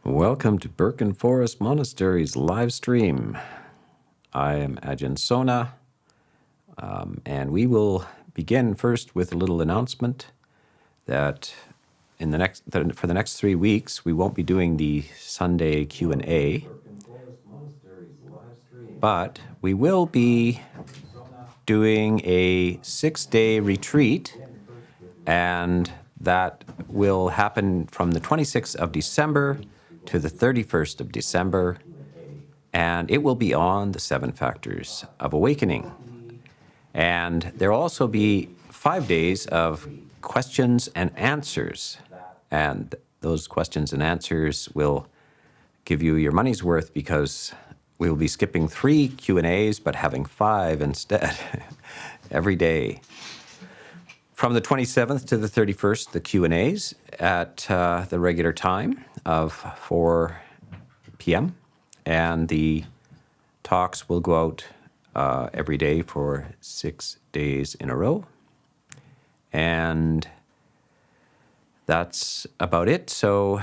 Welcome to Birken Forest Monastery's live stream. I am Ajahn Sona, and we will begin first with a little announcement that for the next 3 weeks we won't be doing the Sunday Q&A, but we will be doing a 6-day retreat, and that will happen from the 26th of December to the 31st of December, and it will be on the 7 factors of awakening. And there will also be 5 days of questions and answers, and those questions and answers will give you your money's worth because we will be skipping 3 Q&As but having 5 instead every day. From the 27th to the 31st, the Q&As at the regular time of 4 p.m. And the talks will go out every day for 6 days in a row. And that's about it. So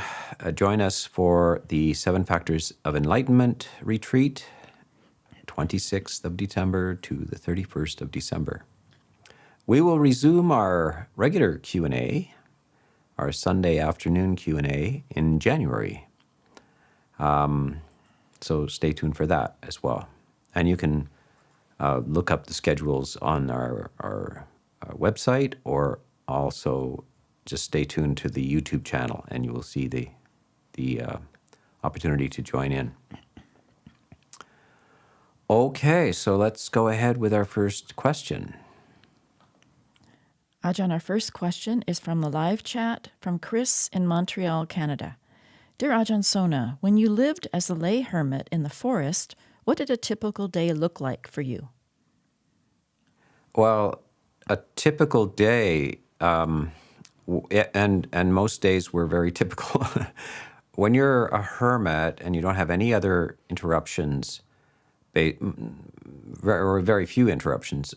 join us for the 7 Factors of Enlightenment retreat, 26th of December to the 31st of December. We will resume our regular Q&A, our Sunday afternoon Q&A in January. So stay tuned for that as well. And you can look up the schedules on our website, or also just stay tuned to the YouTube channel and you will see the opportunity to join in. Okay, so let's go ahead with our first question. Ajahn, our first question is from the live chat from Chris in Montreal, Canada. Dear Ajahn Sona, when you lived as a lay hermit in the forest, what did a typical day look like for you? Well, a typical day, and most days were very typical. When you're a hermit and you don't have any other interruptions, or very few interruptions,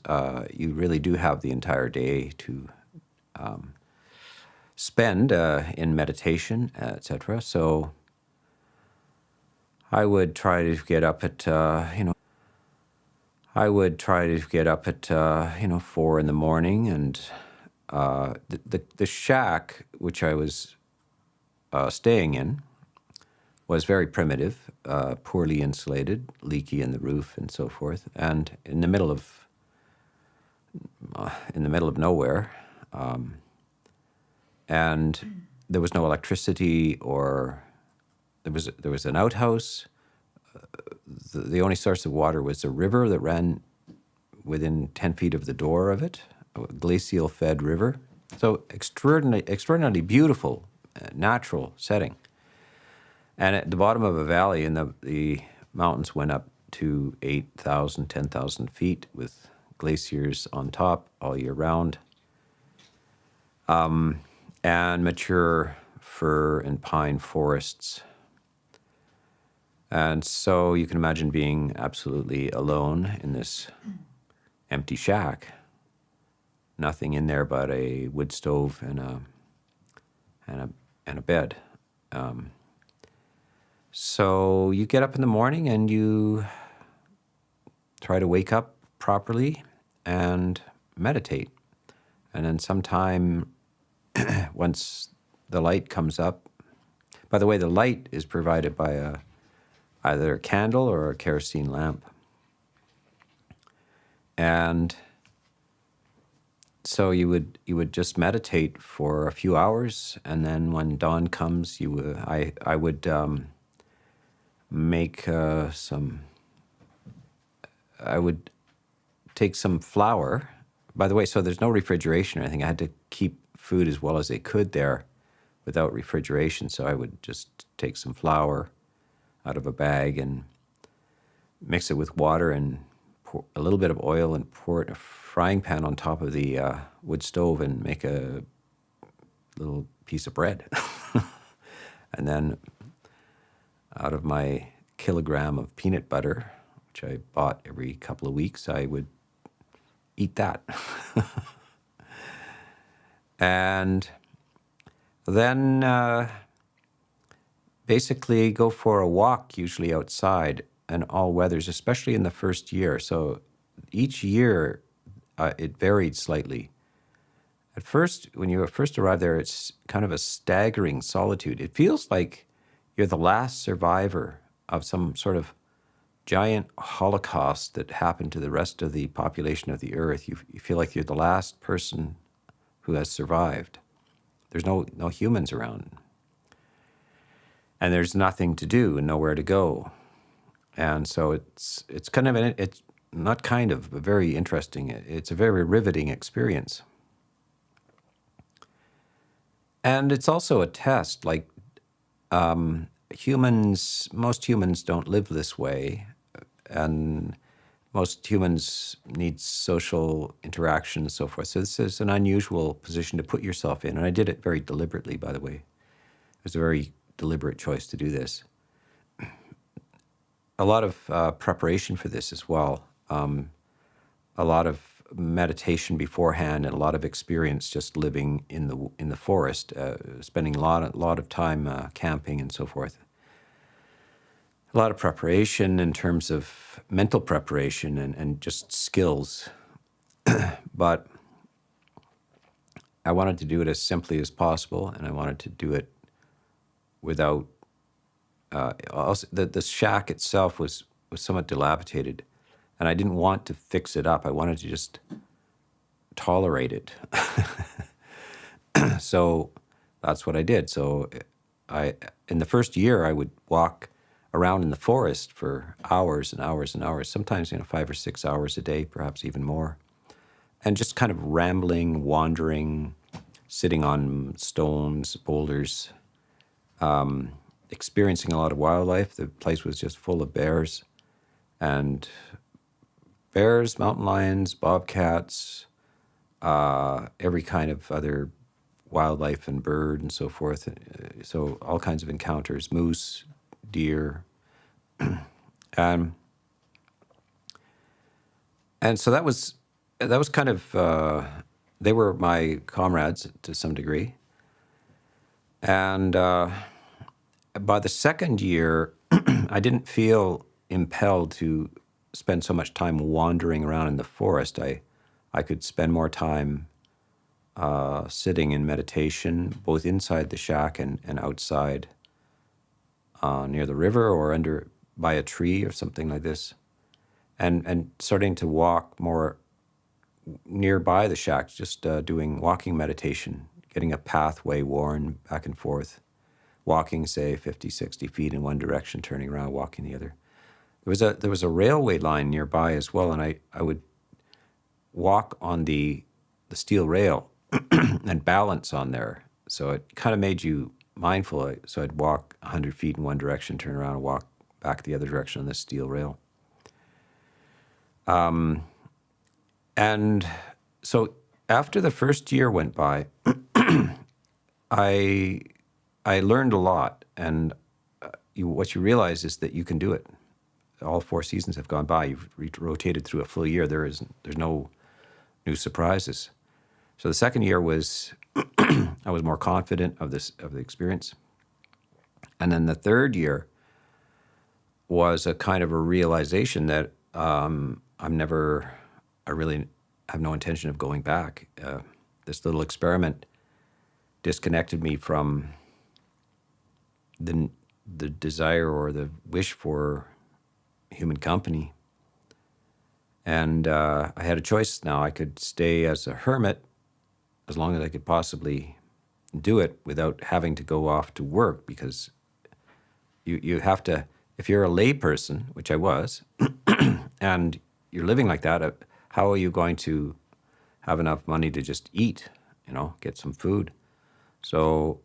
you really do have the entire day to spend in meditation, etc. So I would try to get up at 4 in the morning, and the shack which I was staying in was very primitive, poorly insulated, leaky in the roof and so forth, and in the middle of nowhere, and there was no electricity, or there was an outhouse. The only source of water was a river that ran within 10 feet of the door of it, a glacial-fed river. So extraordinarily beautiful, natural setting. And at the bottom of a valley, and the mountains went up to 8,000, 10,000 feet with glaciers on top all year round, and mature fir and pine forests. And so you can imagine being absolutely alone in this empty shack. Nothing in there but a wood stove and a bed. So you get up in the morning and you try to wake up properly and meditate. And then sometime once the light comes up, by the way, the light is provided by either a candle or a kerosene lamp. And so you would just meditate for a few hours, and then when dawn comes, I would I would take some flour. By the way, so there's no refrigeration or anything. I had to keep food as well as they could there without refrigeration. So I would just take some flour out of a bag and mix it with water and pour a little bit of oil and pour it in a frying pan on top of the wood stove and make a little piece of bread. And then out of my kilogram of peanut butter, which I bought every couple of weeks, I would eat that. And then basically go for a walk, usually outside, in all weathers, especially in the first year. So each year, it varied slightly. At first, when you first arrive there, it's kind of a staggering solitude. It feels like you're the last survivor of some sort of giant holocaust that happened to the rest of the population of the earth. You feel like you're the last person who has survived. There's no humans around. And there's nothing to do and nowhere to go. And so it's kind of, it's not kind of, but very interesting. It's a very riveting experience. And it's also a test, like most humans don't live this way. And most humans need social interaction and so forth. So this is an unusual position to put yourself in. And I did it very deliberately, by the way. It was a very deliberate choice to do this. A lot of preparation for this as well. A lot of meditation beforehand and a lot of experience just living in the forest, spending a lot of time camping and so forth. A lot of preparation in terms of mental preparation and just skills. But I wanted to do it as simply as possible, and I wanted to do it without... also, the shack itself was somewhat dilapidated, and I didn't want to fix it up. I wanted to just tolerate it. So that's what I did. So in the first year, I would walk around in the forest for hours and hours and hours, sometimes 5 or 6 hours a day, perhaps even more, and just kind of rambling, wandering, sitting on stones, boulders, experiencing a lot of wildlife. The place was just full of bears, mountain lions, bobcats, every kind of other wildlife and bird and so forth. So all kinds of encounters, moose, deer. And so that was kind of, they were my comrades to some degree. And by the second year, I didn't feel impelled to spend so much time wandering around in the forest. I could spend more time sitting in meditation, both inside the shack and outside near the river or by a tree or something like this, and starting to walk more nearby the shack, just doing walking meditation, getting a pathway worn back and forth, walking, say, 50, 60 feet in one direction, turning around, walking the other. There was a railway line nearby as well, and I would walk on the steel rail and balance on there. So it kind of made you mindful. So I'd walk 100 feet in one direction, turn around and walk back the other direction on this steel rail. And so after the first year went by, I learned a lot. And what you realize is that you can do it. All 4 seasons have gone by. You've rotated through a full year. There's no new surprises. So the second year was, I was more confident of the experience. And then the third year was a kind of a realization that I really have no intention of going back. This little experiment disconnected me from the desire or the wish for human company. And I had a choice now. I could stay as a hermit as long as I could possibly do it without having to go off to work, because you have to, if you're a lay person, which I was, and you're living like that, how are you going to have enough money to just eat, get some food? So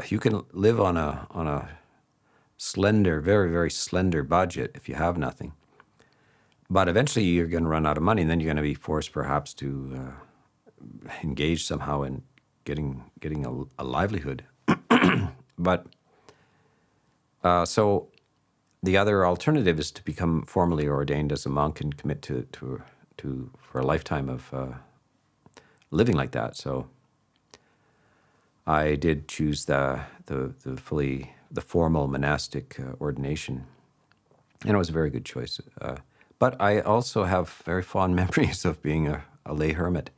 you can live on a slender, very, very slender budget if you have nothing. But eventually you're going to run out of money, and then you're going to be forced perhaps to engage somehow in getting a livelihood. But so the other alternative is to become formally ordained as a monk and commit to for a lifetime of living like that. So I did choose the fully the formal monastic ordination. And it was a very good choice. But I also have very fond memories of being a lay hermit.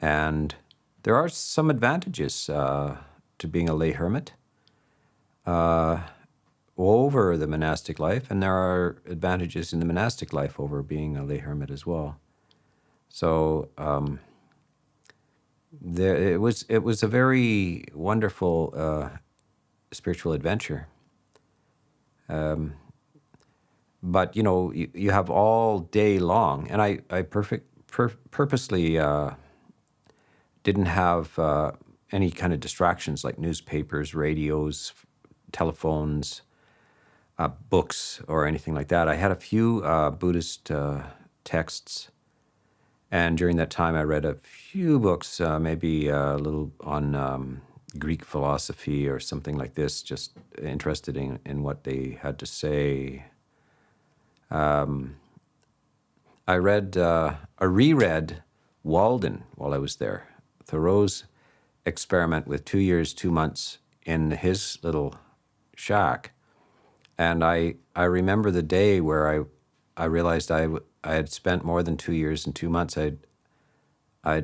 And there are some advantages to being a lay hermit over the monastic life, and there are advantages in the monastic life over being a lay hermit as well. So it was a very wonderful spiritual adventure. But you have all day long, and I purposely didn't have any kind of distractions like newspapers, radios, telephones, books, or anything like that. I had a few Buddhist texts, and during that time I read a few books, maybe a little on Greek philosophy or something like this, just interested in what they had to say. I reread Walden while I was there. Thoreau's experiment with 2 years, 2 months in his little shack. And I remember the day where I realized I had spent more than 2 years and 2 months. I'd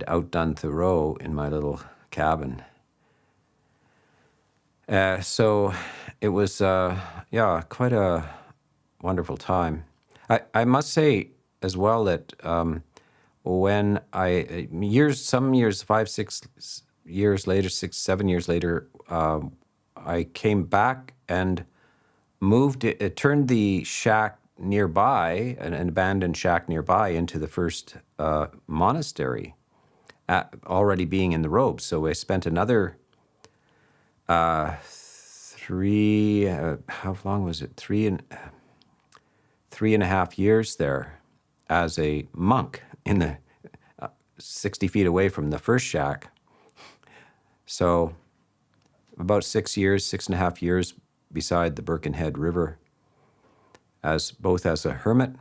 outdone Thoreau in my little cabin. So it was, quite a wonderful time. I must say as well that when some years, 5, 6 years later, 6, 7 years later, I came back and turned the shack nearby, an abandoned shack nearby, into the first monastery, already being in the robes. So I spent another how long was it? 3.5 years there as a monk in the 60 feet away from the first shack. So about 6 years, 6.5 years beside the Birken River, both as a hermit,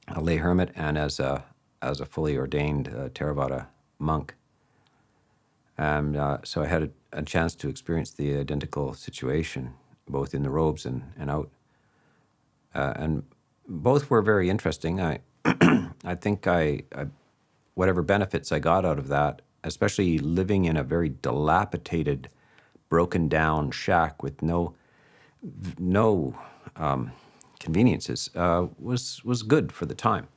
a lay hermit, and as a fully ordained Theravada monk. And so I had a chance to experience the identical situation, both in the robes and out. And both were very interesting. I think whatever benefits I got out of that, especially living in a very dilapidated, broken down shack with no conveniences, was good for the time.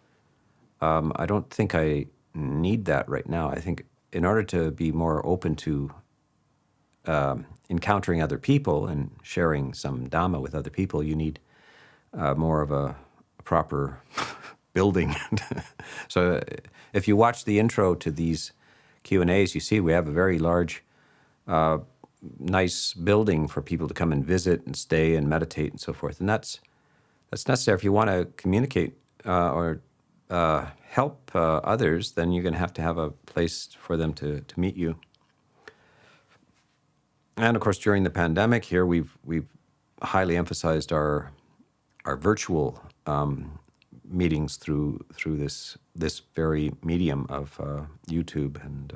I don't think I need that right now. I think in order to be more open to encountering other people and sharing some Dhamma with other people, you need more of a proper building. So if you watch the intro to these Q&As, you see we have a very large, nice building for people to come and visit and stay and meditate and so forth. And that's necessary. If you want to communicate or help others, then you're going to have a place for them to meet you. And of course, during the pandemic here, we've highly emphasized our virtual meetings through this very medium of YouTube and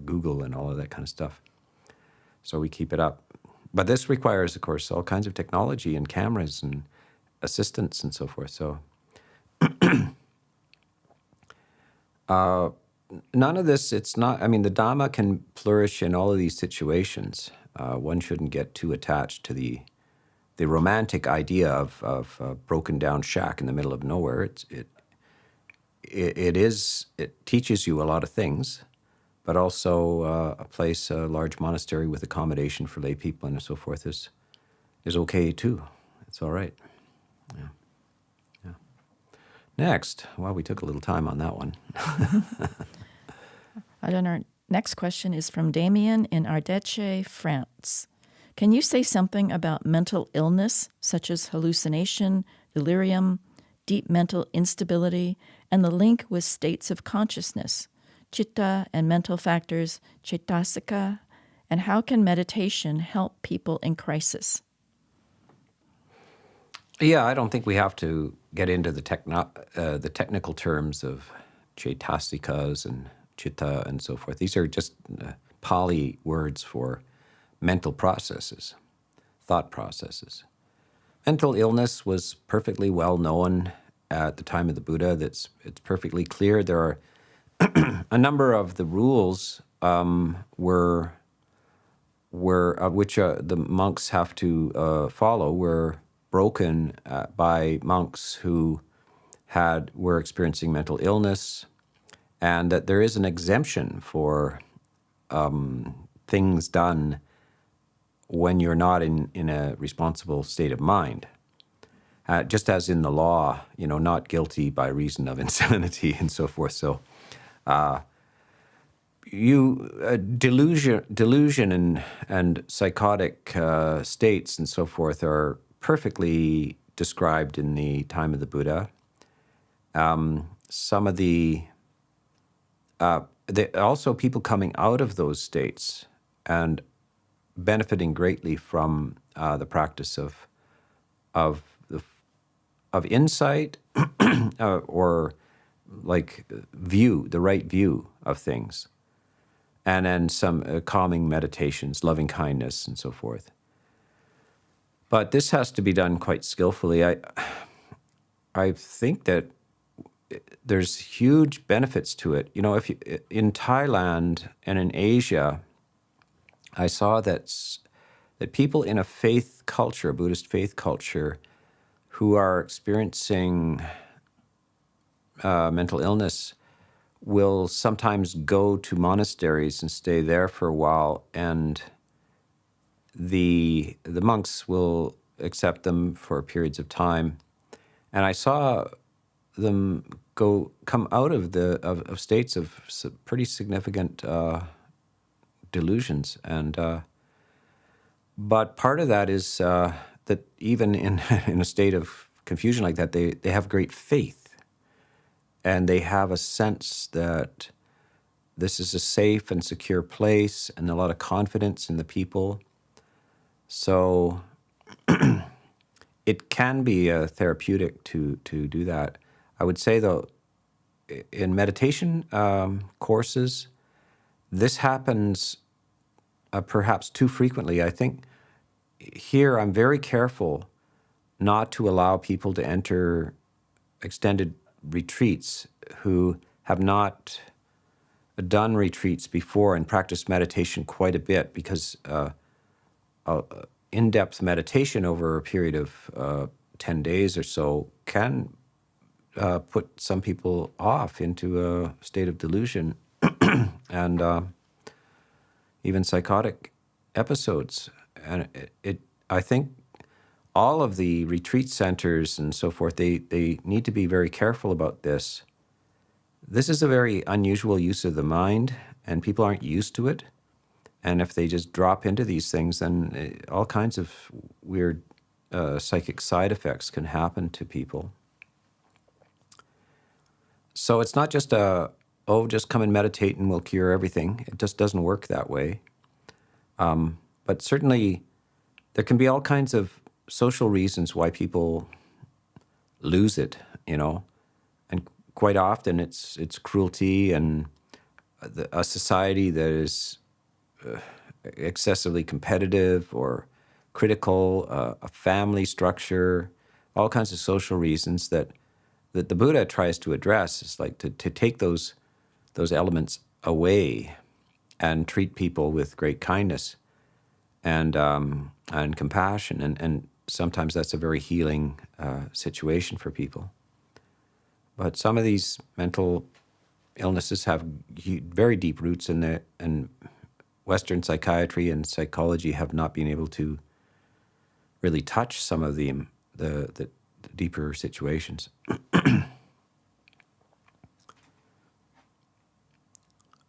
Google and all of that kind of stuff. So we keep it up. But this requires, of course, all kinds of technology and cameras and assistants and so forth. So none of this, the Dhamma can flourish in all of these situations. One shouldn't get too attached to the romantic idea of a broken down shack in the middle of nowhere. It teaches you a lot of things, but also a large monastery with accommodation for lay people and so forth is okay too. It's all right. Yeah. Next, well, we took a little time on that one. Our next question is from Damien in Ardèche, France. Can you say something about mental illness, such as hallucination, delirium, deep mental instability, and the link with states of consciousness, citta and mental factors, cetasika, and how can meditation help people in crisis? Yeah, I don't think we have to get into the technical terms of cetasikas and citta and so forth. These are just Pali words for mental processes. thought processes. Mental illness was perfectly well known at the time of the Buddha. It's perfectly clear. There are a number of the rules were which the monks have to follow were broken by monks who were experiencing mental illness, and that there is an exemption for things done when you're not in a responsible state of mind. Just as in the law, not guilty by reason of insanity and so forth. So delusion and psychotic states and so forth are perfectly described in the time of the Buddha. Some of also people coming out of those states and benefiting greatly from the practice of insight or like the right view of things, and then some calming meditations, loving kindness, and so forth. But this has to be done quite skillfully. I think that there's huge benefits to it. If in Thailand and in Asia, I saw that people in a faith culture, a Buddhist faith culture, who are experiencing mental illness will sometimes go to monasteries and stay there for a while, and the monks will accept them for periods of time. And I saw them come out of states of pretty significant delusions, and but part of that is that even in a state of confusion like that, they have great faith, and they have a sense that this is a safe and secure place, and a lot of confidence in the people. So it can be therapeutic to do that. I would say, though, in meditation courses, this happens perhaps too frequently. I think here I'm very careful not to allow people to enter extended retreats who have not done retreats before and practiced meditation quite a bit, because in-depth meditation over a period of 10 days or so can put some people off into a state of delusion and even psychotic episodes. And I think all of the retreat centers and so forth, they need to be very careful about this. This is a very unusual use of the mind, and people aren't used to it. And if they just drop into these things, then all kinds of weird psychic side effects can happen to people. So it's not just just come and meditate and we'll cure everything. It just doesn't work that way. But certainly there can be all kinds of social reasons why people lose it, and quite often it's cruelty and a society that is excessively competitive or critical, a family structure, all kinds of social reasons that the Buddha tries to address. Is like to take those elements away and treat people with great kindness and compassion, and sometimes that's a very healing situation for people. But some of these mental illnesses have very deep roots in it, and Western psychiatry and psychology have not been able to really touch some of the deeper situations.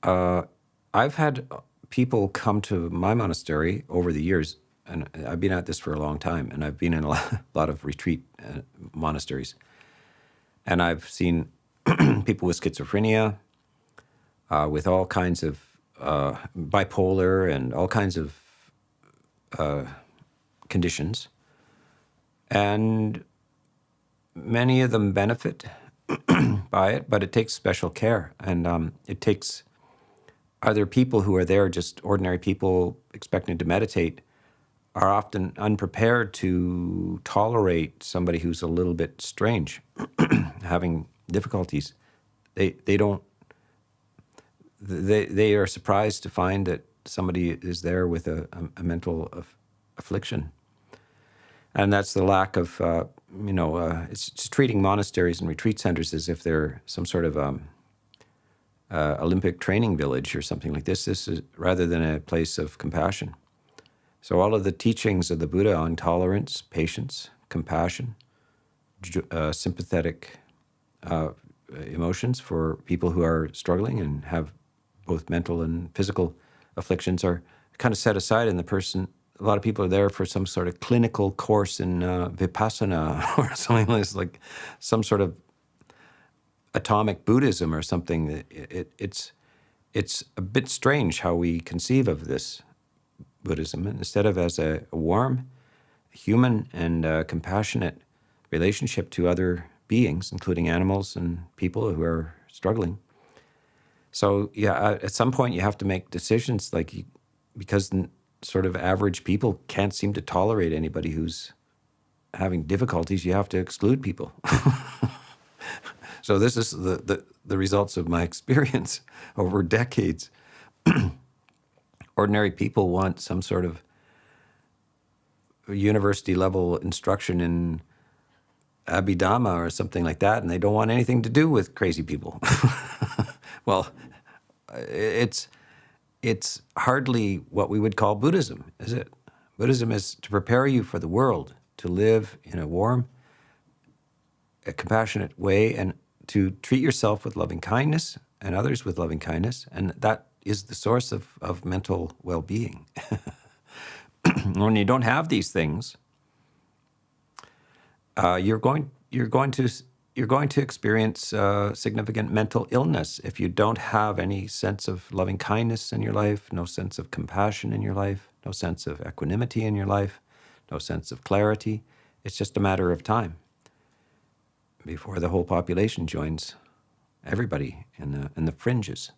I've had people come to my monastery over the years, and I've been at this for a long time, and I've been in a lot of retreat monasteries, and I've seen people with schizophrenia, with all kinds of bipolar and all kinds of conditions, and many of them benefit by it, but it takes special care, and it takes other people who are there, just ordinary people expecting to meditate, are often unprepared to tolerate somebody who's a little bit strange, having difficulties. They don't. They are surprised to find that somebody is there with a mental affliction, and that's the lack of it's treating monasteries and retreat centers as if they're some sort of Olympic training village or something like this. This is rather than a place of compassion. So all of the teachings of the Buddha on tolerance, patience, compassion, sympathetic emotions for people who are struggling and have both mental and physical afflictions are kind of set aside, and the person, a lot of people are there for some sort of clinical course in Vipassana or something like this, like some sort of atomic Buddhism or something. It's a bit strange how we conceive of this Buddhism, instead of as a warm, human, and compassionate relationship to other beings, including animals and people who are struggling. So yeah, at some point you have to make decisions, because sort of average people can't seem to tolerate anybody who's having difficulties. You have to exclude people. So this is the results of my experience over decades. Ordinary people want some sort of university level instruction in Abhidhamma or something like that, and they don't want anything to do with crazy people. Well, it's hardly what we would call Buddhism, is it? Buddhism is to prepare you for the world, to live in a warm, a compassionate way, and to treat yourself with loving kindness and others with loving kindness, and that is the source of mental well-being. When you don't have these things, you're going to experience significant mental illness if you don't have any sense of loving kindness in your life, no sense of compassion in your life, no sense of equanimity in your life, no sense of clarity. It's just a matter of time before the whole population joins everybody in the fringes.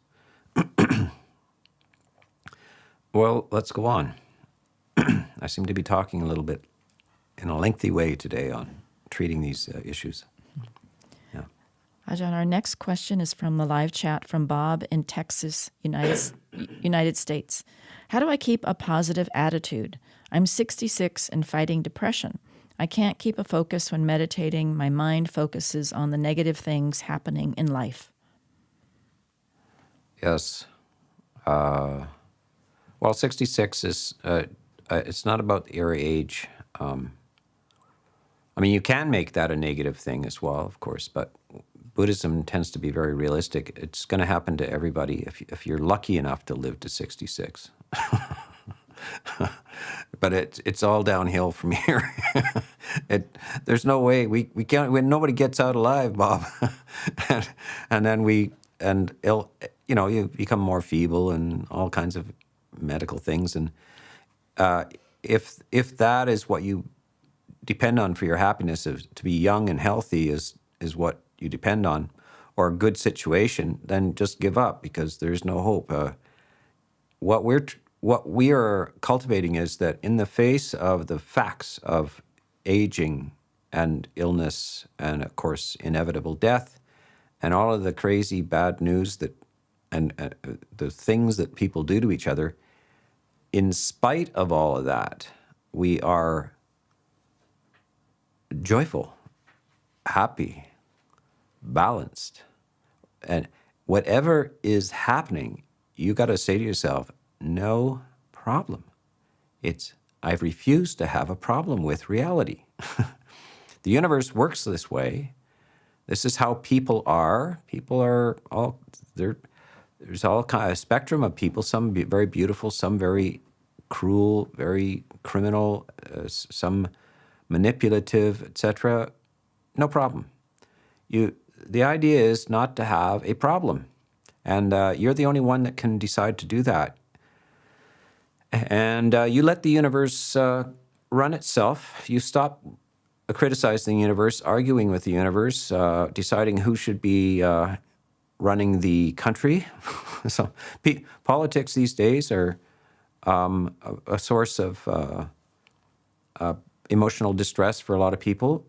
Well, let's go on. I seem to be talking a little bit in a lengthy way today on treating these issues. Yeah. Ajahn, our next question is from the live chat from Bob in Texas, United States. How do I keep a positive attitude? I'm 66 and fighting depression. I can't keep a focus when meditating. My mind focuses on the negative things happening in life. Yes. Well, 66 is, it's not about your age. I mean, you can make that a negative thing as well, of course, but Buddhism tends to be very realistic. It's going to happen to everybody if you're lucky enough to live to 66. But it's all downhill from here. There's no way we can't. When nobody gets out alive, Bob, and then you become more feeble and all kinds of medical things. And if that is what you depend on for your happiness, to be young and healthy is what you depend on, or a good situation, then just give up, because there's no hope. What we are cultivating is that in the face of the facts of aging and illness and, of course, inevitable death and all of the crazy bad news and the things that people do to each other, in spite of all of that, we are joyful, happy, balanced. And whatever is happening, you got to say to yourself, no problem. I've refused to have a problem with reality. The universe works this way. This is how people are. People are all, there's all kind of spectrum of people, some very beautiful, some very cruel, very criminal, some manipulative, etc. No problem. The idea is not to have a problem. And you're the only one that can decide to do that. And you let the universe run itself. You stop criticizing the universe, arguing with the universe, deciding who should be running the country. So politics these days are a source of emotional distress for a lot of people.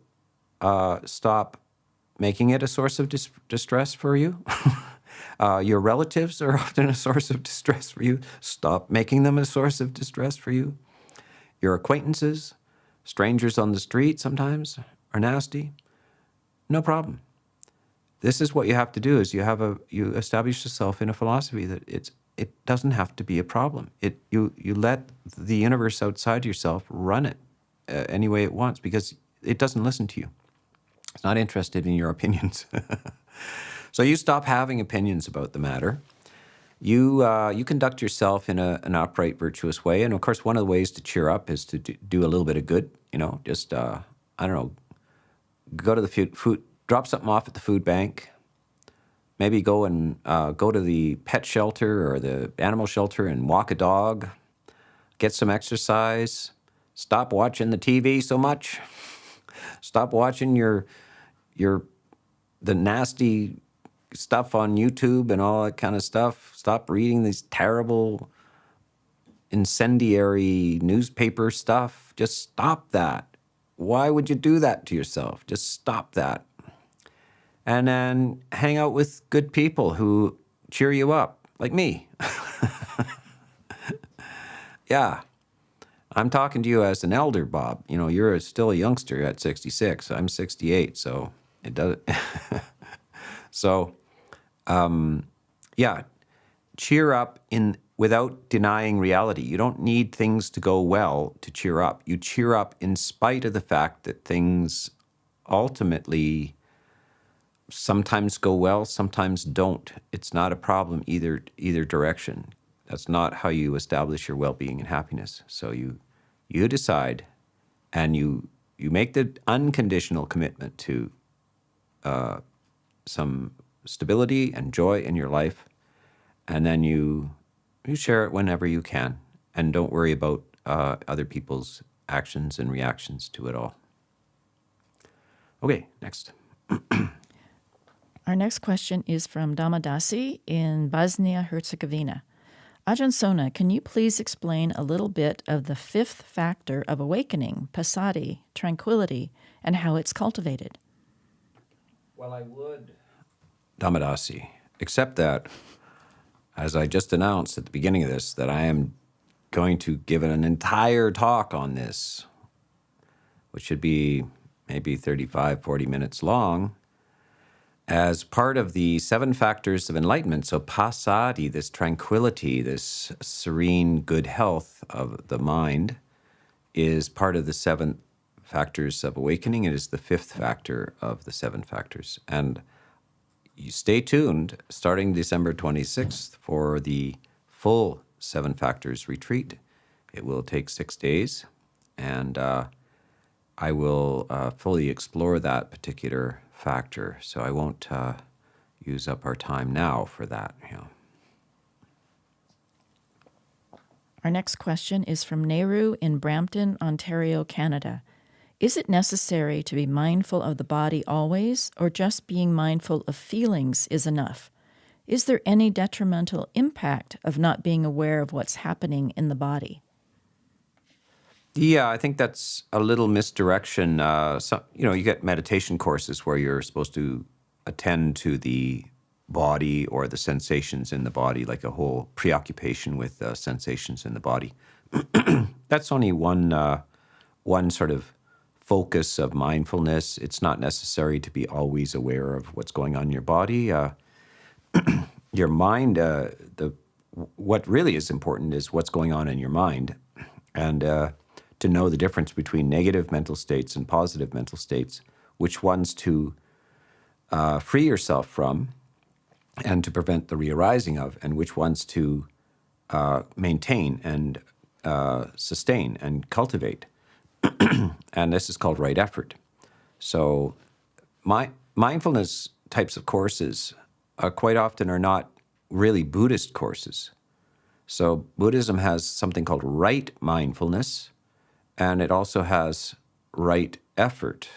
Stop making it a source of distress for you. Your relatives are often a source of distress for you. Stop making them a source of distress for you. Your acquaintances, strangers on the street sometimes are nasty. No problem. This is what you have to do: is you establish yourself in a philosophy that it doesn't have to be a problem. You let the universe outside yourself run it any way it wants, because it doesn't listen to you. It's not interested in your opinions. So you stop having opinions about the matter. You conduct yourself in an upright, virtuous way. And of course, one of the ways to cheer up is to do a little bit of good. Just, I don't know, go to the food, drop something off at the food bank. Maybe go to the pet shelter or the animal shelter and walk a dog. Get some exercise. Stop watching the TV so much. Stop watching the nasty stuff on YouTube and all that kind of stuff. Stop reading these terrible incendiary newspaper stuff. Just stop that. Why would you do that to yourself? Just stop that. And then hang out with good people who cheer you up, like me. Yeah. I'm talking to you as an elder, Bob. You're still a youngster at 66. I'm 68, so it does. So, yeah, cheer up without denying reality. You don't need things to go well to cheer up. You cheer up in spite of the fact that things ultimately sometimes go well, sometimes don't. It's not a problem either direction. That's not how you establish your well-being and happiness. So you decide, and you make the unconditional commitment to some stability and joy in your life, and then you share it whenever you can, and don't worry about other people's actions and reactions to it all. Okay, next. Our next question is from Damadasi in Bosnia-Herzegovina. Ajahn Sona, can you please explain a little bit of the fifth factor of awakening, passaddhi, tranquility, and how it's cultivated? Well, I would, Dhammadasi, except that, as I just announced at the beginning of this, that I am going to give an entire talk on this, which should be maybe 35, 40 minutes long, as part of the 7 factors of enlightenment. So passaddhi, this tranquility, this serene good health of the mind, is part of the 7 factors of awakening. It is the 5th factor of the 7 factors. And you stay tuned starting December 26th for the full 7 factors retreat. It will take 6 days, and I will fully explore that particular factor. So I won't use up our time now for that. Our next question is from Nehru in Brampton, Ontario, Canada. Is it necessary to be mindful of the body always, or just being mindful of feelings is enough? Is there any detrimental impact of not being aware of what's happening in the body? Yeah, I think that's a little misdirection. You get meditation courses where you're supposed to attend to the body or the sensations in the body, like a whole preoccupation with sensations in the body. That's only one sort of focus of mindfulness. It's not necessary to be always aware of what's going on in your body. Your mind, what really is important is what's going on in your mind, and to know the difference between negative mental states and positive mental states, which ones to free yourself from and to prevent the re-arising of, and which ones to maintain and sustain and cultivate. And this is called right effort. So mindfulness types of courses quite often are not really Buddhist courses. So Buddhism has something called right mindfulness, and it also has right effort.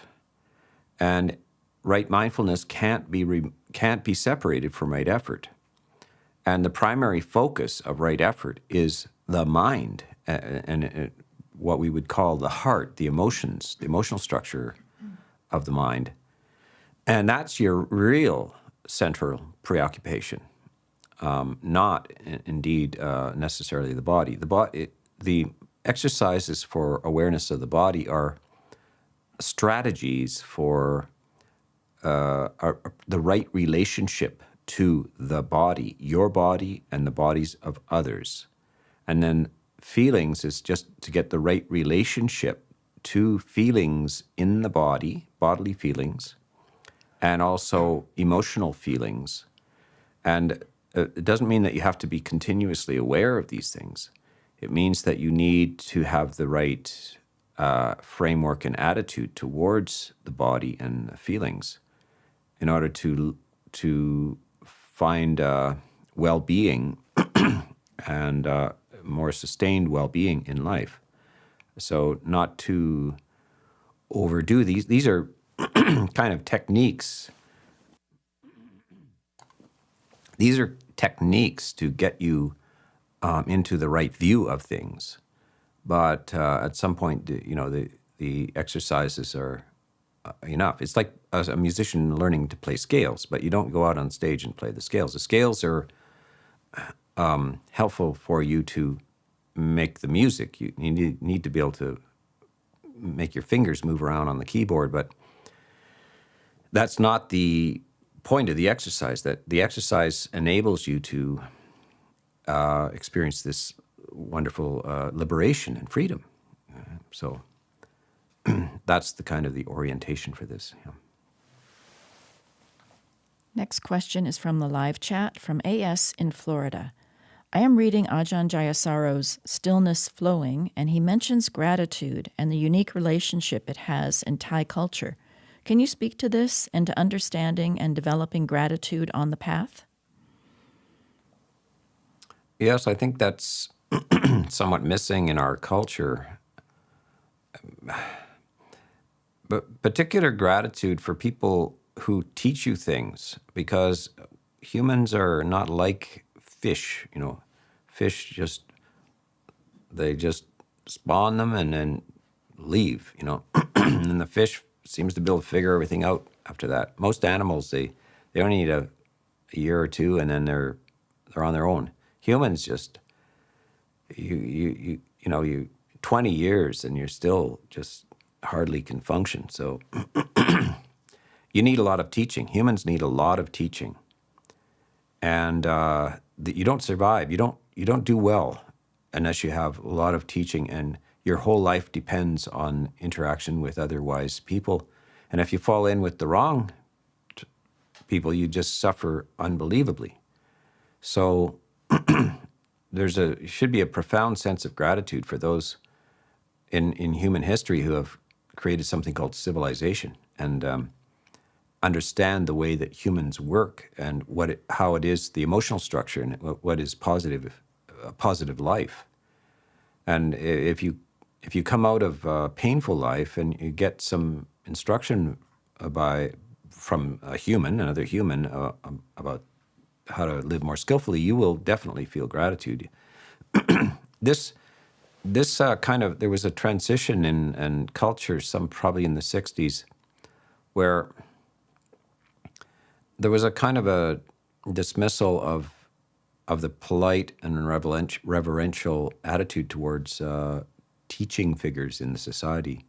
And right mindfulness can't be separated from right effort. And the primary focus of right effort is the mind, and what we would call the heart, the emotions, the emotional structure of the mind. And that's your real central preoccupation, not indeed necessarily the body. The exercises for awareness of the body are strategies for the right relationship to the body, your body and the bodies of others. And then feelings is just to get the right relationship to feelings in the body, bodily feelings, and also emotional feelings. And it doesn't mean that you have to be continuously aware of these things. It means that you need to have the right framework and attitude towards the body and the feelings in order to find well-being and more sustained well-being in life. So not to overdo these. These are kind of techniques. These are techniques to get you into the right view of things. But at some point, the exercises are enough. It's like a musician learning to play scales, but you don't go out on stage and play the scales. The scales are helpful for you to make the music. You need to be able to make your fingers move around on the keyboard, but that's not the point of the exercise. That the exercise enables you to experience this wonderful liberation and freedom. So that's the kind of the orientation for this. Yeah. Next question is from the live chat from AS in Florida. I am reading Ajahn Jayasaro's Stillness Flowing, and he mentions gratitude and the unique relationship it has in Thai culture. Can you speak to this and to understanding and developing gratitude on the path? Yes, I think that's somewhat missing in our culture. But particular gratitude for people who teach you things, because humans are not like fish. Fish they just spawn them and then leave. And then the fish seems to be able to figure everything out after that. Most animals, they only need a year or two, and then they're on their own. Humans just you 20 years and you're still just hardly can function. So you need a lot of teaching. Humans need a lot of teaching, and you don't survive. You don't do well unless you have a lot of teaching, and your whole life depends on interaction with other wise people. And if you fall in with the wrong people, you just suffer unbelievably. So there should be a profound sense of gratitude for those in human history who have created something called civilization and understand the way that humans work and how it is, the emotional structure, and what is a positive life. And if you come out of a painful life and you get some instruction from another human, about how to live more skillfully, you will definitely feel gratitude. This there was a transition in culture, probably in the 60s, where there was a kind of a dismissal of the polite and reverential attitude towards teaching figures in the society.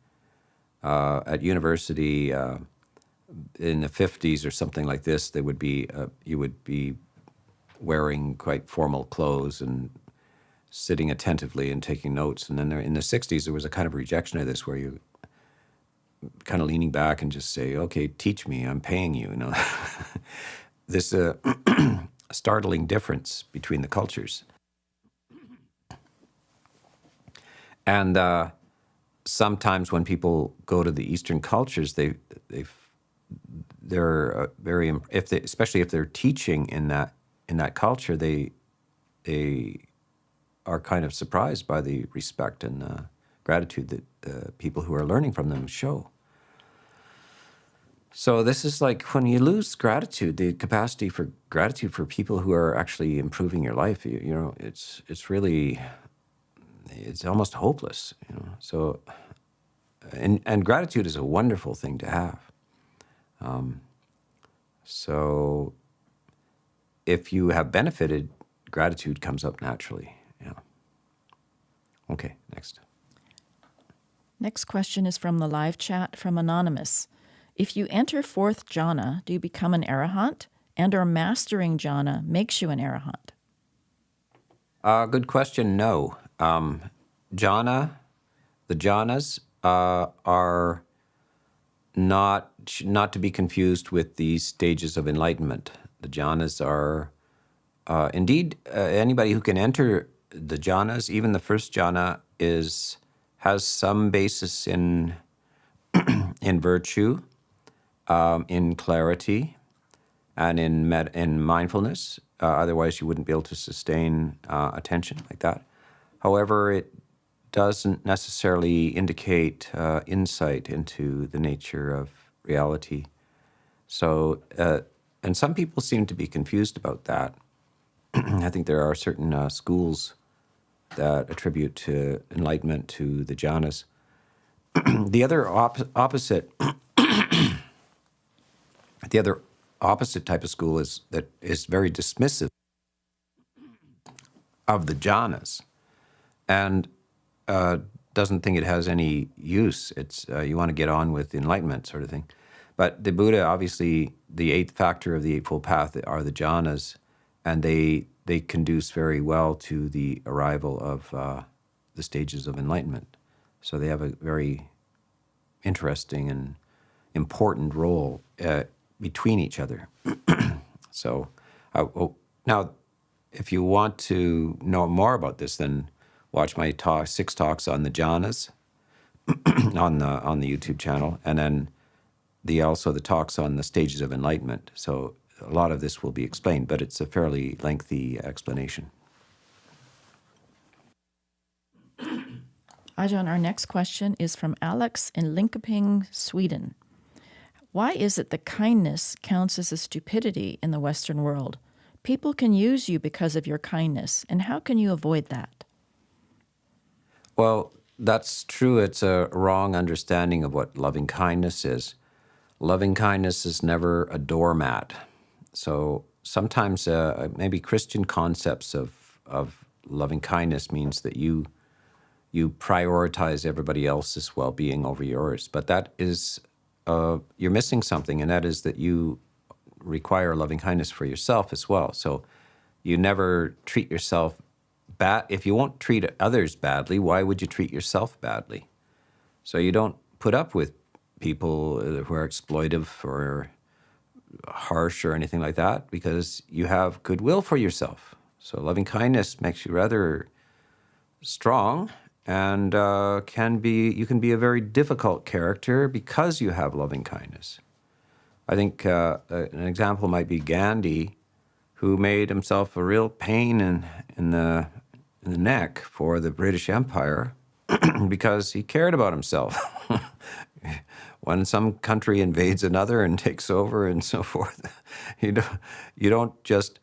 At university, in the 50s or something like this, you would be wearing quite formal clothes and sitting attentively and taking notes. And then in the 60s, there was a kind of rejection of this, where you kind of leaning back and just say, okay, teach me, I'm paying you, This startling difference between the cultures. And sometimes when people go to the Eastern cultures, they're very, especially if they're teaching in that culture, they are kind of surprised by the respect and gratitude that people who are learning from them show. So this is like when you lose gratitude, the capacity for gratitude for people who are actually improving your life. It's almost hopeless. So, and gratitude is a wonderful thing to have. So if you have benefited, gratitude comes up naturally. Yeah. Okay, next. Next question is from the live chat from Anonymous. If you enter fourth jhana, do you become an arahant? And or mastering jhana makes you an arahant? Good question. No. Jhana, the jhanas are not to be confused with the stages of enlightenment. The jhanas are indeed anybody who can enter the jhanas, even the first jhana, has some basis in virtue, in clarity, and in mindfulness. Otherwise, you wouldn't be able to sustain attention like that. However, it doesn't necessarily indicate insight into the nature of reality. So, and some people seem to be confused about that. I think there are certain schools that attribute to enlightenment to the jhanas. The other opposite, the other opposite type of school is very dismissive of the jhanas, and doesn't think it has any use. It's you want to get on with enlightenment sort of thing. But the Buddha, obviously, the eighth factor of the Eightfold Path are the jhanas, and they conduce very well to the arrival of the stages of enlightenment. So they have a very interesting and important role between each other. So now, if you want to know more about this, then watch my 6 talks on the jhanas on the YouTube channel, and then also the talks on the stages of enlightenment. So a lot of this will be explained, but it's a fairly lengthy explanation. Ajahn, our next question is from Alex in Linkoping, Sweden. Why is it that kindness counts as a stupidity in the Western world? People can use you because of your kindness, and how can you avoid that? Well, that's true. It's a wrong understanding of what loving kindness is. Loving kindness is never a doormat. So sometimes maybe Christian concepts of loving kindness means that you prioritize everybody else's well-being over yours. But that is, you're missing something, and that is that you require loving kindness for yourself as well. So you never treat yourself bad. If you won't treat others badly, why would you treat yourself badly? So you don't put up with people who are exploitive or harsh or anything like that, because you have goodwill for yourself. So loving kindness makes you rather strong, and you can be a very difficult character because you have loving kindness. I think an example might be Gandhi, who made himself a real pain in the neck for the British Empire because he cared about himself. When some country invades another and takes over and so forth, you don't just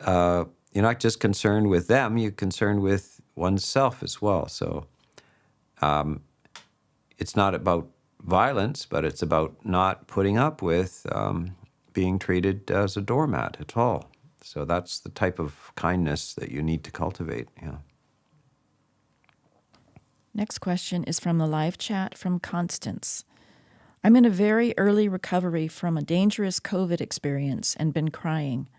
you're not just concerned with them, you're concerned with oneself as well. So it's not about violence, but it's about not putting up with being treated as a doormat at all. So that's the type of kindness that you need to cultivate. Yeah. Next question is from the live chat from Constance. I'm in a very early recovery from a dangerous COVID experience and been crying.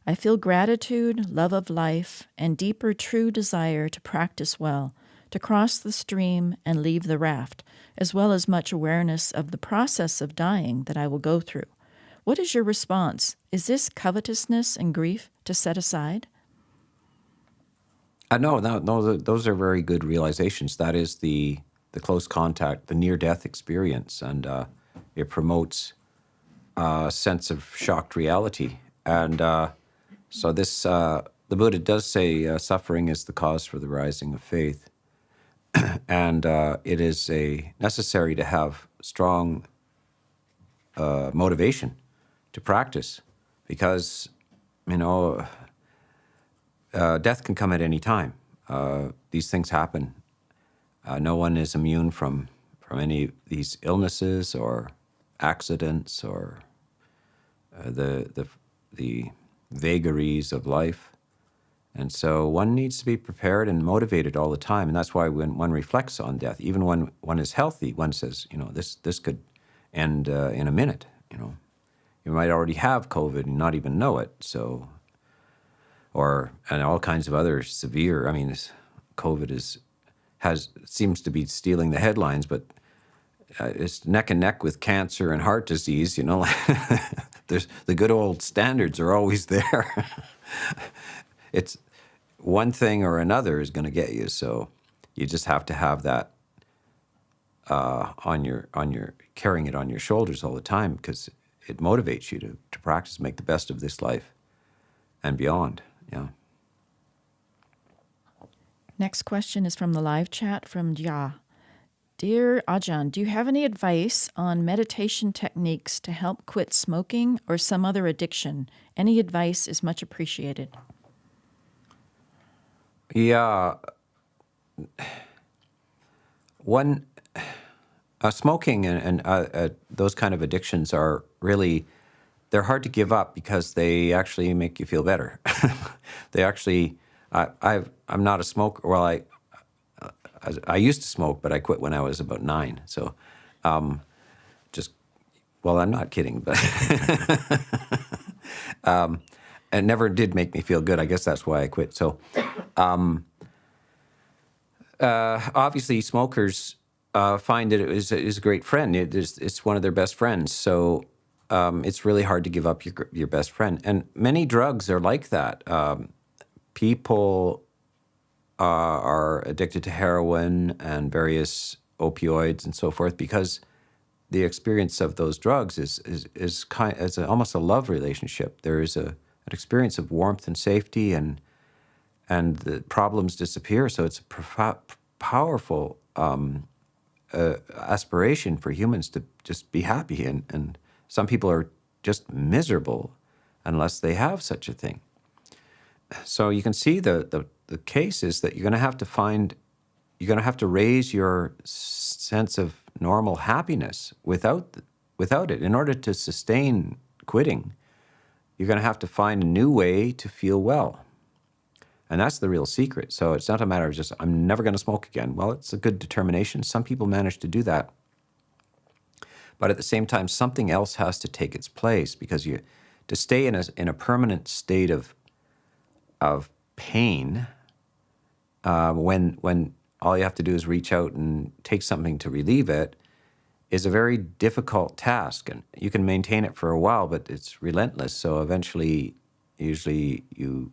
I feel gratitude, love of life, and deeper true desire to practice well, to cross the stream and leave the raft, as well as much awareness of the process of dying that I will go through. What is your response? Is this covetousness and grief to set aside? No, those are very good realizations. That is the close contact, the near-death experience, and it promotes a sense of shocked reality. And so this, the Buddha does say suffering is the cause for the rising of faith. And it is necessary to have strong motivation to practice, because, death can come at any time. These things happen. No one is immune from any of these illnesses or accidents or the vagaries of life. And so one needs to be prepared and motivated all the time. And that's why when one reflects on death, even when one is healthy, one says, this could end in a minute. You might already have COVID and not even know it. So, and all kinds of other severe. COVID seems to be stealing the headlines, but it's neck and neck with cancer and heart disease. There's the good old standards are always there. It's one thing or another is going to get you. So you just have to have that on your carrying it on your shoulders all the time, because it motivates you to practice, make the best of this life and beyond. Yeah. Next question is from the live chat from Jia. Dear Ajahn, do you have any advice on meditation techniques to help quit smoking or some other addiction? Any advice is much appreciated. Yeah. Smoking and those kind of addictions are really, they're hard to give up because they actually make you feel better. They actually, I'm not a smoker. Well, I used to smoke, but I quit when I was about 9. So, I'm not kidding, but it never did make me feel good. I guess that's why I quit. So, obviously, smokers find that it is a great friend. It's one of their best friends. So, it's really hard to give up your best friend. And many drugs are like that. People are addicted to heroin and various opioids and so forth because the experience of those drugs is almost a love relationship. There is an experience of warmth and safety, and the problems disappear. So it's a powerful aspiration for humans to just be happy, and some people are just miserable unless they have such a thing. So you can see the case is that you're going to have to raise your sense of normal happiness without it. In order to sustain quitting, you're going to have to find a new way to feel well. And that's the real secret. So it's not a matter of just, I'm never going to smoke again. Well, it's a good determination. Some people manage to do that. But at the same time, something else has to take its place, because to stay in a permanent state of pain, when all you have to do is reach out and take something to relieve it, is a very difficult task. And you can maintain it for a while, but it's relentless. So eventually, usually you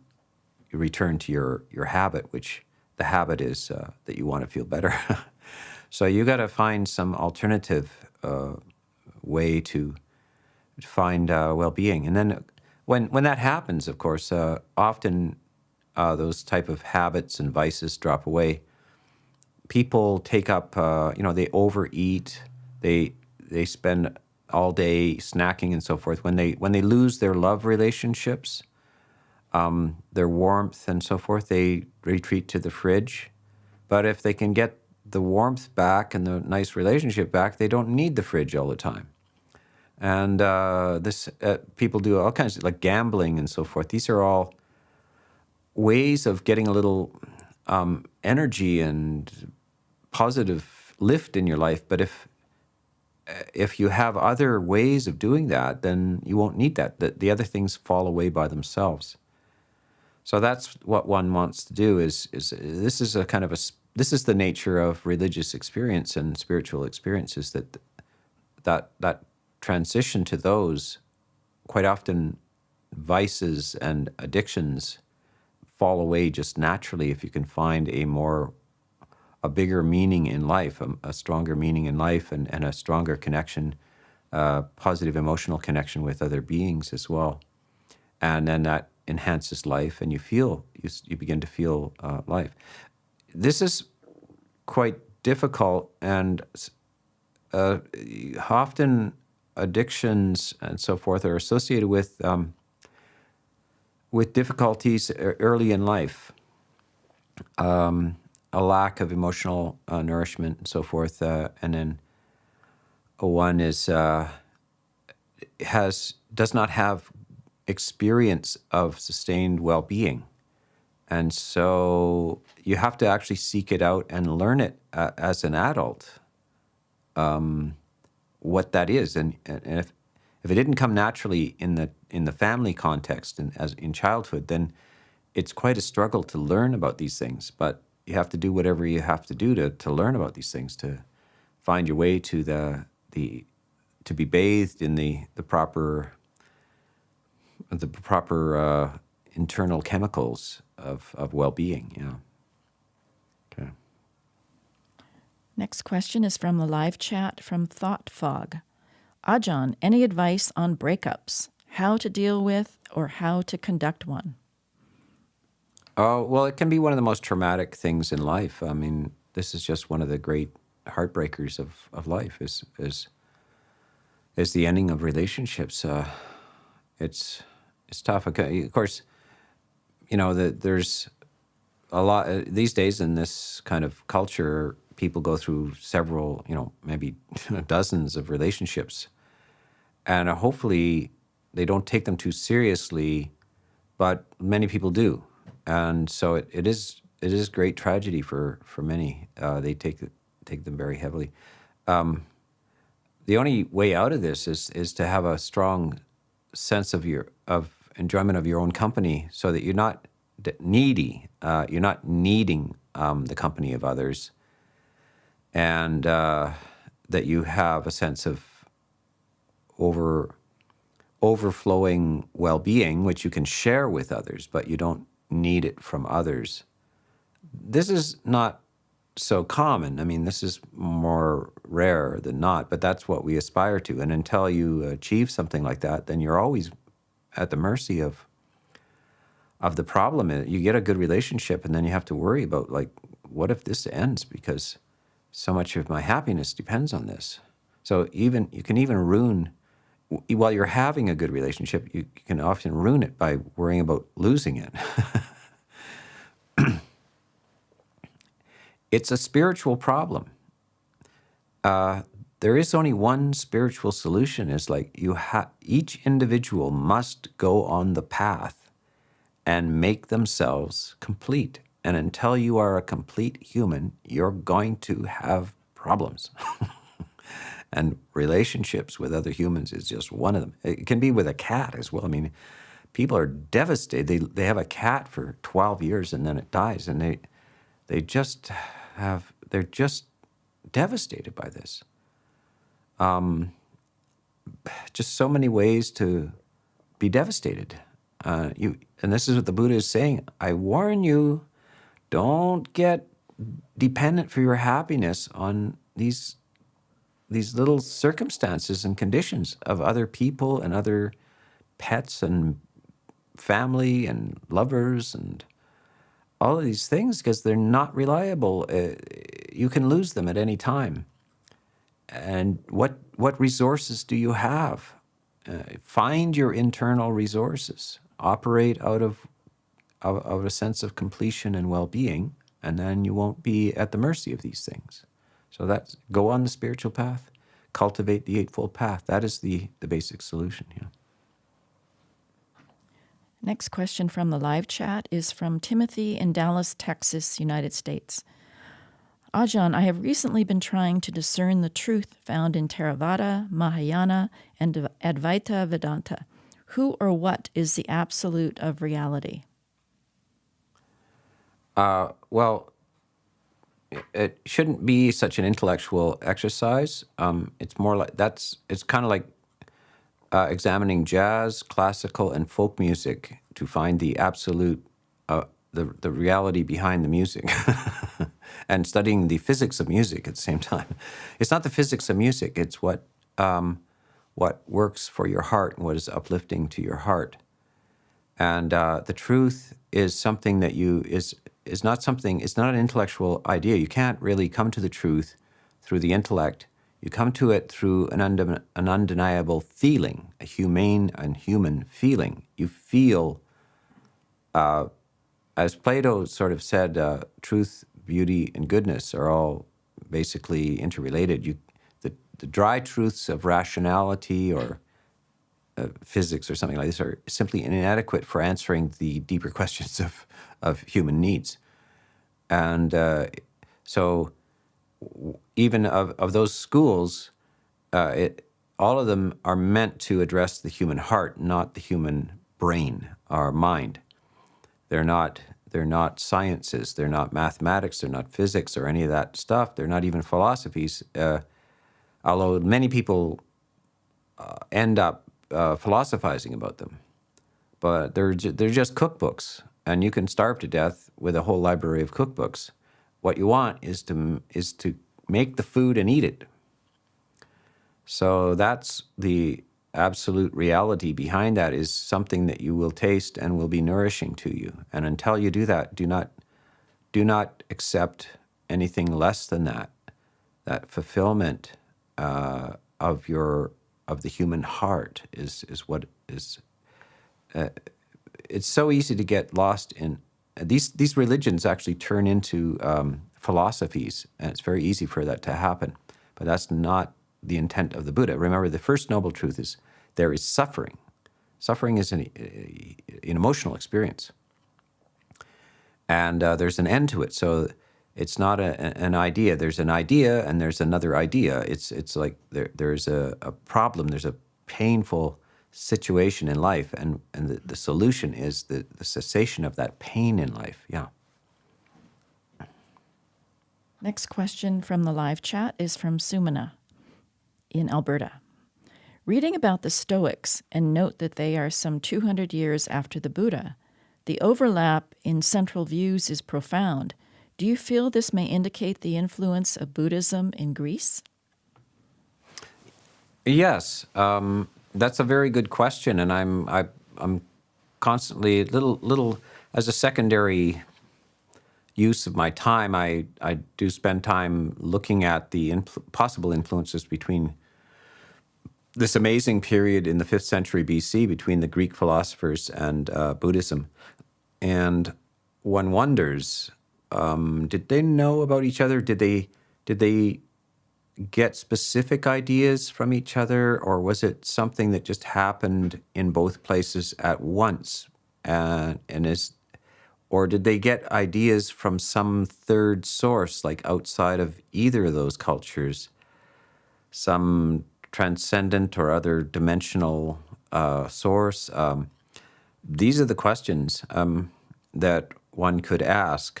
return to your habit, which the habit is that you want to feel better. So you got to find some alternative way to find well-being. And then when that happens, of course, often those type of habits and vices drop away. People take up, they overeat, they spend all day snacking and so forth. When they lose their love relationships, their warmth and so forth, they retreat to the fridge. But if they can get the warmth back and the nice relationship back, they don't need the fridge all the time. And people do all kinds of, like gambling and so forth. These are all ways of getting a little energy and positive lift in your life. But if you have other ways of doing that, then you won't need that. The other things fall away by themselves. So that's what one wants to do. This is the nature of religious experience and spiritual experiences, that transition to those, quite often vices and addictions fall away just naturally if you can find a bigger meaning in life, a stronger meaning in life, and a stronger connection, positive emotional connection with other beings as well. And then that enhances life, and you begin to feel life. This is quite difficult, and often addictions and so forth are associated with difficulties early in life. a lack of emotional nourishment and so forth, and then one is does not have experience of sustained well-being, and so you have to actually seek it out and learn it as an adult, what that is, and if it didn't come naturally in the family context and as in childhood, then it's quite a struggle to learn about these things. But you have to do whatever you have to do to learn about these things, to find your way to to be bathed in the proper internal chemicals of well-being. Yeah. Okay. Next question is from the live chat from Thought Fog. Ajahn, any advice on breakups? How to deal with or how to conduct one? Oh, well, it can be one of the most traumatic things in life. I mean, this is just one of the great heartbreakers of life is the ending of relationships. It's tough. Of course, there's a lot these days in this kind of culture. People go through several, maybe dozens of relationships, and hopefully they don't take them too seriously, but many people do, and so it is great tragedy for many. They take them very heavily. The only way out of this is to have a strong sense of enjoyment of your own company, so that you're not needy. You're not needing the company of others, and that you have a sense of overflowing well-being, which you can share with others, but you don't need it from others. This is not so common. I mean, this is more rare than not, but that's what we aspire to. And until you achieve something like that, then you're always at the mercy of the problem. You get a good relationship, and then you have to worry about, like, what if this ends? Because so much of my happiness depends on this. So you can even ruin, while you're having a good relationship, you can often ruin it by worrying about losing it. It's a spiritual problem. There is only one spiritual solution. It's like each individual must go on the path and make themselves complete. And until you are a complete human, you're going to have problems. And relationships with other humans is just one of them. It can be with a cat as well. I mean, people are devastated. They have a cat for 12 years and then it dies, and they're just devastated by this. Just so many ways to be devastated. And this is what the Buddha is saying. I warn you, don't get dependent for your happiness on these little circumstances and conditions of other people and other pets and family and lovers and all of these things, because they're not reliable. You can lose them at any time. And what resources do you have? Find your internal resources. Operate out of a sense of completion and well-being, and then you won't be at the mercy of these things. So go on the spiritual path, cultivate the Eightfold Path. That is the basic solution. Yeah. Next question from the live chat is from Timothy in Dallas, Texas, United States. Ajahn, I have recently been trying to discern the truth found in Theravada, Mahayana, and Advaita Vedanta. Who or what is the absolute of reality? Well, it shouldn't be such an intellectual exercise. It's more like it's kind of like examining jazz, classical, and folk music to find the absolute, the reality behind the music, and studying the physics of music at the same time. It's not the physics of music; it's what works for your heart and what is uplifting to your heart. And the truth is something that is not something. It's not an intellectual idea. You can't really come to the truth through the intellect. You come to it through an undeniable feeling, a humane and human feeling. You feel, as Plato sort of said, truth beauty and goodness are all basically interrelated. The dry truths of rationality or physics or something like this are simply inadequate for answering the deeper questions of human needs. And so even of those schools, all of them are meant to address the human heart, not the human brain or mind. They're not sciences. They're not mathematics. They're not physics or any of that stuff. They're not even philosophies. Although many people end up philosophizing about them, but they're just cookbooks, and you can starve to death with a whole library of cookbooks. What you want is to make the food and eat it. So that's the absolute reality behind that, is something that you will taste and will be nourishing to you. And until you do that, do not accept anything less than that. That fulfillment of the human heart is what is. It's so easy to get lost in these religions. Actually turn into philosophies, and it's very easy for that to happen. But that's not the intent of the Buddha. Remember, the first noble truth is there is suffering. Suffering is an emotional experience, and there's an end to it. So it's not an idea. There's an idea, and there's another idea. It's like there's a problem. There's a painful situation in life, and the solution is the cessation of that pain in life. Yeah. Next question from the live chat is from Sumana in Alberta. Reading about the Stoics, and note that they are some 200 years after the Buddha, the overlap in central views is profound. Do you feel this may indicate the influence of Buddhism in Greece? Yes, that's a very good question, and I'm constantly little as a secondary use of my time. I do spend time looking at the possible influences between this amazing period in the 5th century BC between the Greek philosophers and Buddhism, and one wonders, did they know about each other? Did they get specific ideas from each other, or was it something that just happened in both places at once? Or did they get ideas from some third source, like outside of either of those cultures, some transcendent or other dimensional source? These are the questions that one could ask.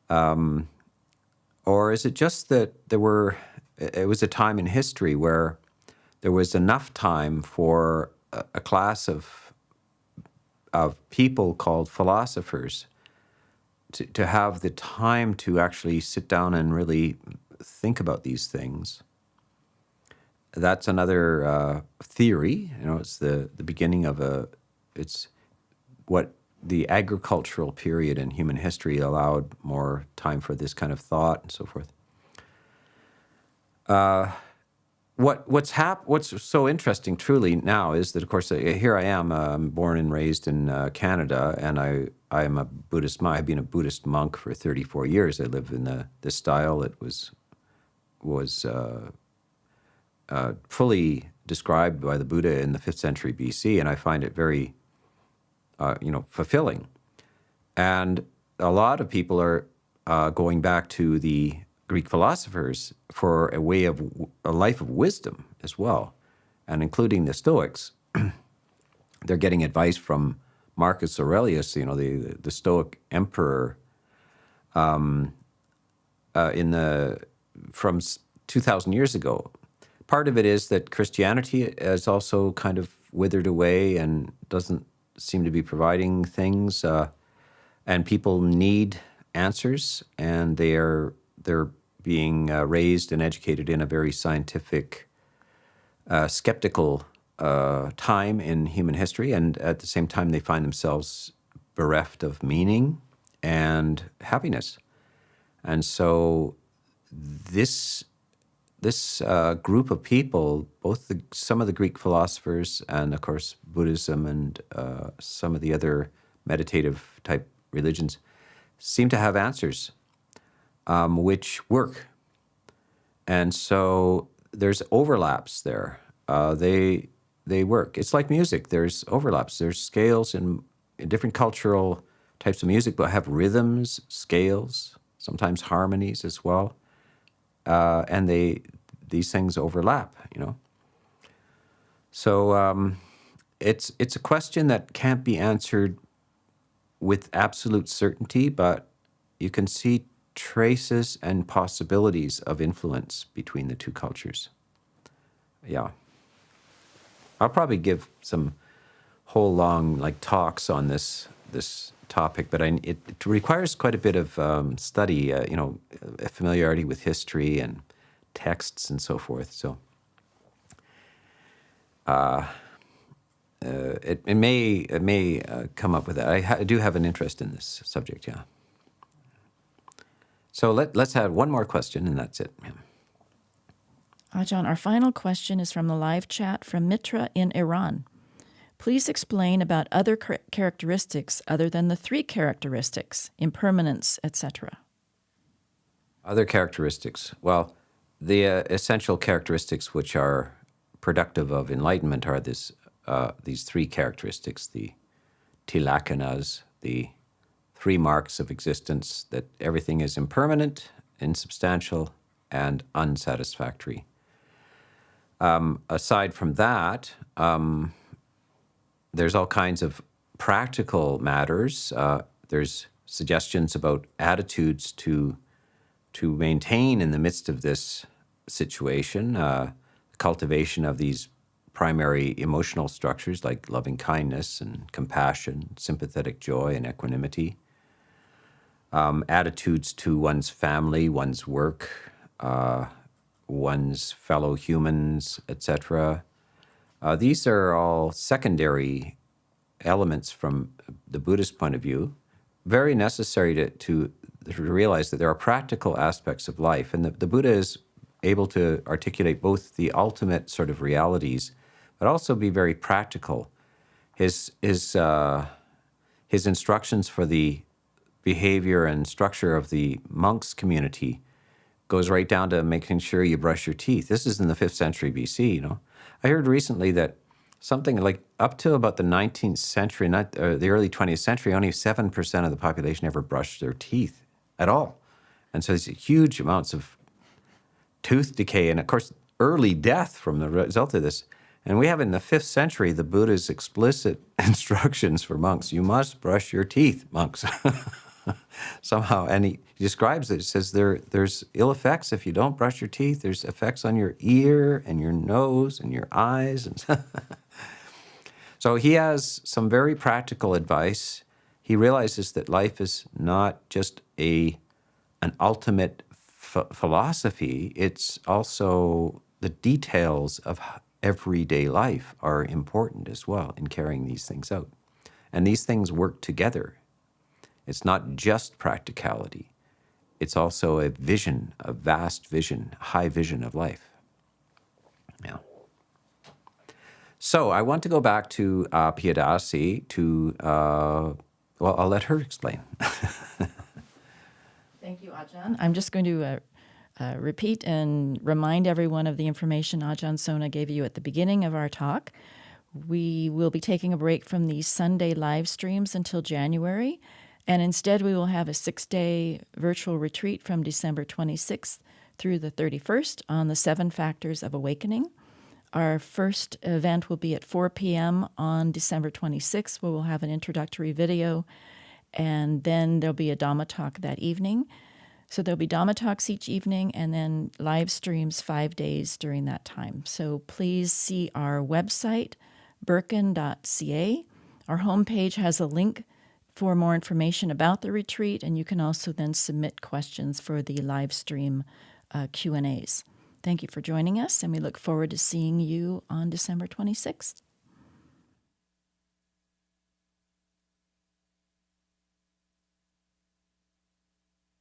Or is it just that it was a time in history where there was enough time for a class of people called philosophers to have the time to actually sit down and really think about these things? That's another theory. It's the beginning of it's what the agricultural period in human history allowed more time for this kind of thought and so forth. What's so interesting truly now is that, of course, here I am, I'm born and raised in Canada, and I am a Buddhist monk. I've been a Buddhist monk for 34 years. I live in this style that was fully described by the Buddha in the 5th century BC, and I find it very fulfilling. And a lot of people are going back to the Greek philosophers for a life of wisdom as well, and including the Stoics. They're getting advice from Marcus Aurelius, the Stoic emperor, from 2,000 years ago. Part of it is that Christianity has also kind of withered away and doesn't seem to be providing things, and people need answers, and they're being raised and educated in a very scientific, skeptical time in human history, and at the same time they find themselves bereft of meaning and happiness. And so this group of people, both some of the Greek philosophers and, of course, Buddhism and some of the other meditative type religions, seem to have answers which work. And so there's overlaps there. They work. It's like music. There's overlaps. There's scales in different cultural types of music, but have rhythms, scales, sometimes harmonies as well. And these things overlap, you know. So it's a question that can't be answered with absolute certainty, but you can see traces and possibilities of influence between the two cultures. Yeah. I'll probably give some whole long talks on this topic, but it requires quite a bit of study, familiarity with history and texts and so forth. So it may come up with that. I do have an interest in this subject, yeah. So let's have one more question, and that's it. Yeah. Ajahn, our final question is from the live chat from Mitra in Iran. Please explain about other characteristics other than the 3 characteristics, impermanence, etc. Other characteristics. Well, the essential characteristics which are productive of enlightenment are these 3 characteristics, the tilakannas, the 3 marks of existence, that everything is impermanent, insubstantial, and unsatisfactory. Aside from that, there's all kinds of practical matters. There's suggestions about attitudes to maintain in the midst of this situation, cultivation of these primary emotional structures like loving kindness and compassion, sympathetic joy and equanimity, attitudes to one's family, one's work, one's fellow humans, etc. These are all secondary elements from the Buddhist point of view, very necessary to realize that there are practical aspects of life, and the Buddha is able to articulate both the ultimate sort of realities, but also be very practical. His instructions for the behavior and structure of the monks' community goes right down to making sure you brush your teeth. This is in the 5th century BC, you know. I heard recently that something like up to about the 19th century, the early 20th century, only 7% of the population ever brushed their teeth at all. And so there's huge amounts of tooth decay and, of course, early death from the result of this. And we have in the 5th century the Buddha's explicit instructions for monks. You must brush your teeth, monks. Somehow, and he describes it. He says there's ill effects if you don't brush your teeth. There's effects on your ear and your nose and your eyes. And so he has some very practical advice. He realizes that life is not just an ultimate philosophy. It's also the details of everyday life are important as well in carrying these things out. And these things work together. It's not just practicality. It's also a vision, a vast vision, high vision of life. Yeah. So I want to go back to Piyadasi to, I'll let her explain. Thank you, Ajahn. I'm just going to repeat and remind everyone of the information Ajahn Sona gave you at the beginning of our talk. We will be taking a break from these Sunday live streams until January. And instead, we will have a 6-day virtual retreat from December 26th through the 31st on the 7 factors of awakening. Our first event will be at 4 p.m. on December 26th, where we'll have an introductory video, and then there'll be a Dhamma talk that evening. So there'll be Dhamma talks each evening, and then live streams 5 days during that time. So please see our website, birken.ca. Our homepage has a link for more information about the retreat, and you can also then submit questions for the live stream Q&As. Thank you for joining us, and we look forward to seeing you on December 26th.